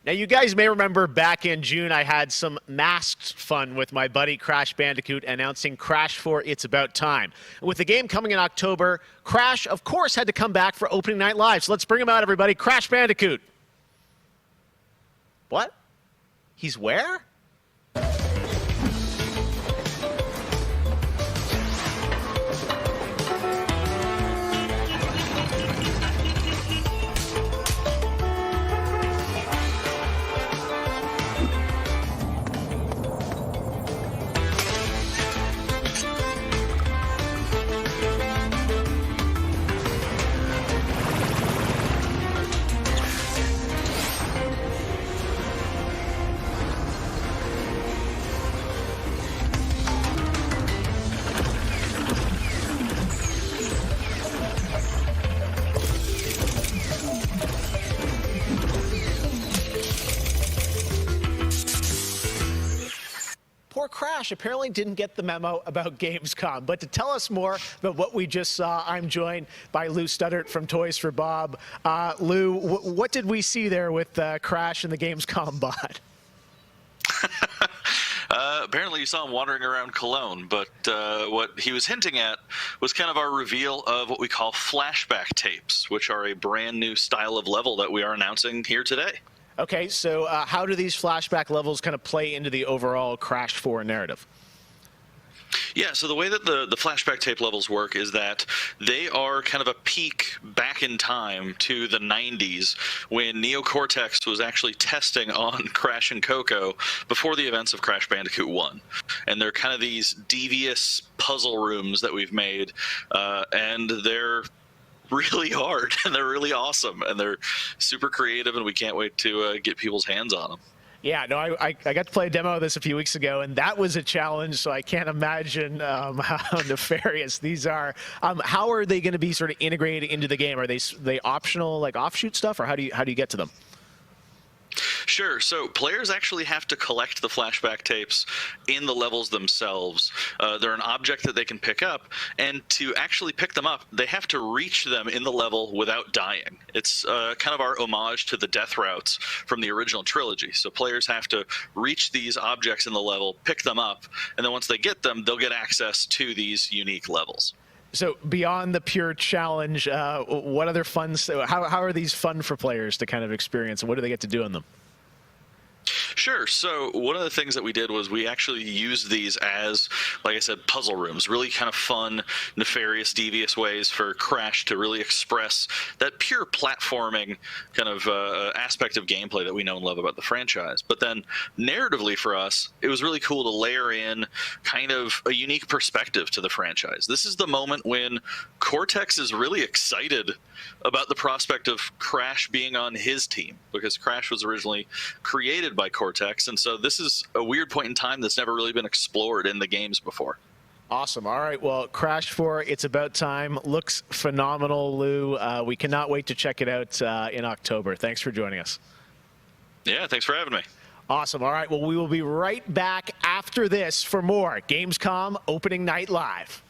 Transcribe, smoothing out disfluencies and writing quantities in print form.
Now, you guys may remember back in June, I had some masked fun with my buddy Crash Bandicoot announcing Crash 4 It's About Time. With the game coming in October, Crash, of course, had to come back for opening night live. So let's bring him out, everybody. Crash Bandicoot. What? He's where? Poor Crash apparently didn't get the memo about Gamescom. But to tell us more about what we just saw, I'm joined by Lou Studdert from Toys for Bob. Lou, what did we see there with Crash and the Gamescom bot? Apparently you saw him wandering around Cologne, but what he was hinting at was kind of our reveal of what we call flashback tapes, which are a brand new style of level that we are announcing here today. Okay, so how do these flashback levels kind of play into the overall Crash 4 narrative? Yeah, so the way that the flashback tape levels work is that they are kind of a peek back in time to the 90s when Neo Cortex was actually testing on Crash and Coco before the events of Crash Bandicoot 1. And they're kind of these devious puzzle rooms that we've made, and they're really hard and they're really awesome and they're super creative, and we can't wait to get people's hands on them. Yeah, no, I got to play a demo of this a few weeks ago, and that was a challenge, so I can't imagine how nefarious these are. How are they going to be sort of integrated into the game? Are they optional, like offshoot stuff, or how do you get to them? Sure. So players actually have to collect the flashback tapes in the levels themselves. They're an object that they can pick up, and to actually pick them up, they have to reach them in the level without dying. It's kind of our homage to the death routes from the original trilogy. So players have to reach these objects in the level, pick them up, and then once they get them, they'll get access to these unique levels. So beyond the pure challenge, what other fun? How are these fun for players to kind of experience, and what do they get to do in them? Sure. So one of the things that we did was we actually used these as, like I said, puzzle rooms, really kind of fun, nefarious, devious ways for Crash to really express that pure platforming kind of aspect of gameplay that we know and love about the franchise. But then narratively for us, it was really cool to layer in kind of a unique perspective to the franchise. This is the moment when Cortex is really excited about the prospect of Crash being on his team, because Crash was originally created by Cortex, and so this is a weird point in time that's never really been explored in the games before. Awesome. All right, well, Crash 4, It's About Time looks phenomenal, Lou. We cannot wait to check it out in October. Thanks for joining us. Yeah, thanks for having me. Awesome. All right, well, we will be right back after this for more Gamescom Opening Night Live.